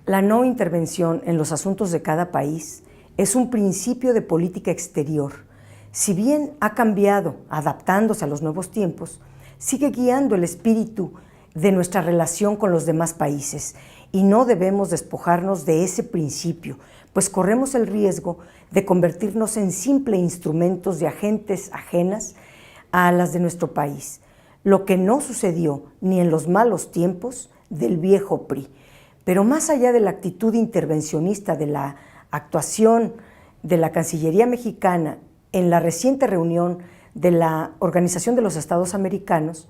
La no intervención en los asuntos de cada país es un principio de política exterior. Si bien ha cambiado, adaptándose a los nuevos tiempos, sigue guiando el espíritu de nuestra relación con los demás países y no debemos despojarnos de ese principio, pues corremos el riesgo de convertirnos en simples instrumentos de agentes ajenas a las de nuestro país, lo que no sucedió ni en los malos tiempos del viejo PRI. Pero más allá de la actitud intervencionista de la actuación de la Cancillería mexicana en la reciente reunión de la Organización de los Estados Americanos,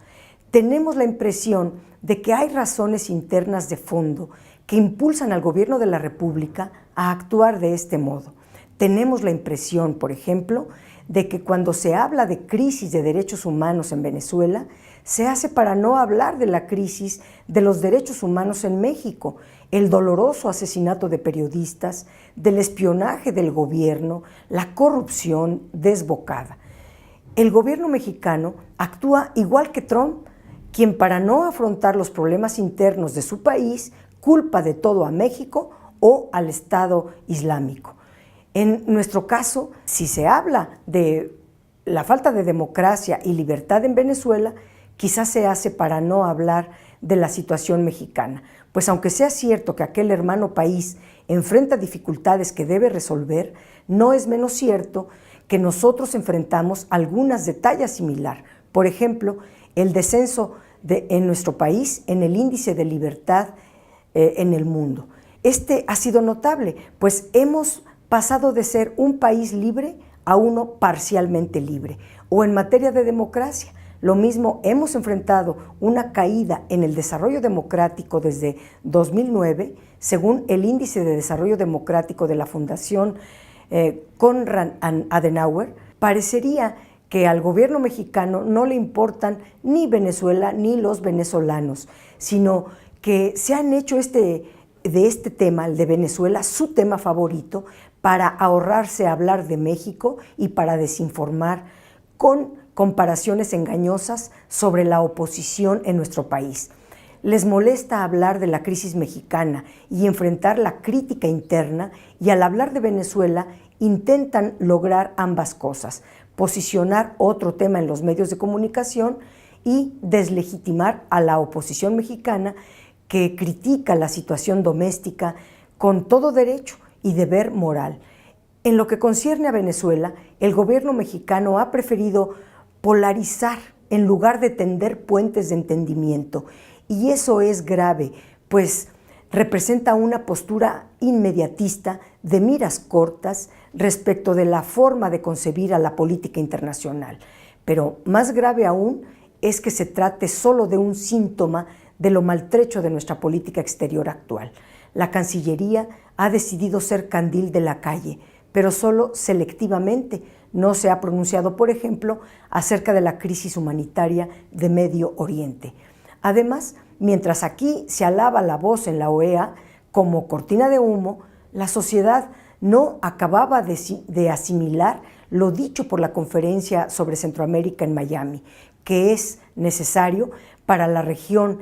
tenemos la impresión de que hay razones internas de fondo que impulsan al gobierno de la República a actuar de este modo. Tenemos la impresión, por ejemplo, de que cuando se habla de crisis de derechos humanos en Venezuela, se hace para no hablar de la crisis de los derechos humanos en México, el doloroso asesinato de periodistas, del espionaje del gobierno, la corrupción desbocada. El gobierno mexicano actúa igual que Trump, quien para no afrontar los problemas internos de su país, culpa de todo a México o al Estado Islámico. En nuestro caso, si se habla de la falta de democracia y libertad en Venezuela, quizás se hace para no hablar de la situación mexicana, pues aunque sea cierto que aquel hermano país enfrenta dificultades que debe resolver, no es menos cierto que nosotros enfrentamos algunas de talla similar. Por ejemplo, el descenso en nuestro país en el índice de libertad en el mundo. Este ha sido notable, pues hemos pasado de ser un país libre a uno parcialmente libre. O en materia de democracia, lo mismo, hemos enfrentado una caída en el desarrollo democrático desde 2009, según el Índice de Desarrollo Democrático de la Fundación Konrad Adenauer. Parecería que al gobierno mexicano no le importan ni Venezuela ni los venezolanos, sino que se han hecho de este tema, el de Venezuela, su tema favorito para ahorrarse hablar de México y para desinformar con comparaciones engañosas sobre la oposición en nuestro país. Les molesta hablar de la crisis mexicana y enfrentar la crítica interna, y al hablar de Venezuela intentan lograr ambas cosas: posicionar otro tema en los medios de comunicación y deslegitimar a la oposición mexicana que critica la situación doméstica con todo derecho y deber moral. En lo que concierne a Venezuela, el gobierno mexicano ha preferido polarizar en lugar de tender puentes de entendimiento, y eso es grave, pues representa una postura inmediatista de miras cortas respecto de la forma de concebir a la política internacional. Pero más grave aún es que se trate solo de un síntoma de lo maltrecho de nuestra política exterior actual. La Cancillería ha decidido ser candil de la calle, pero solo selectivamente. No se ha pronunciado, por ejemplo, acerca de la crisis humanitaria de Medio Oriente. Además, mientras aquí se alaba la voz en la OEA como cortina de humo, la sociedad no acababa de asimilar lo dicho por la Conferencia sobre Centroamérica en Miami, que es necesario para la región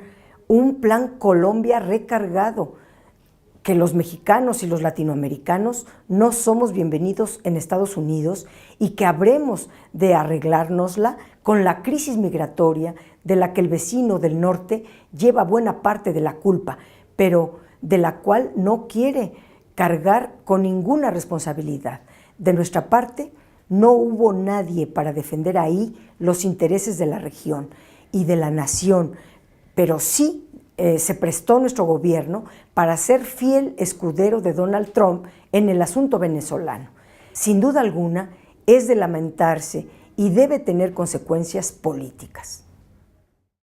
un plan Colombia recargado, que los mexicanos y los latinoamericanos no somos bienvenidos en Estados Unidos y que habremos de arreglárnosla con la crisis migratoria de la que el vecino del norte lleva buena parte de la culpa, pero de la cual no quiere cargar con ninguna responsabilidad. De nuestra parte, no hubo nadie para defender ahí los intereses de la región y de la nación, pero sí se prestó nuestro gobierno para ser fiel escudero de Donald Trump en el asunto venezolano. Sin duda alguna, es de lamentarse y debe tener consecuencias políticas.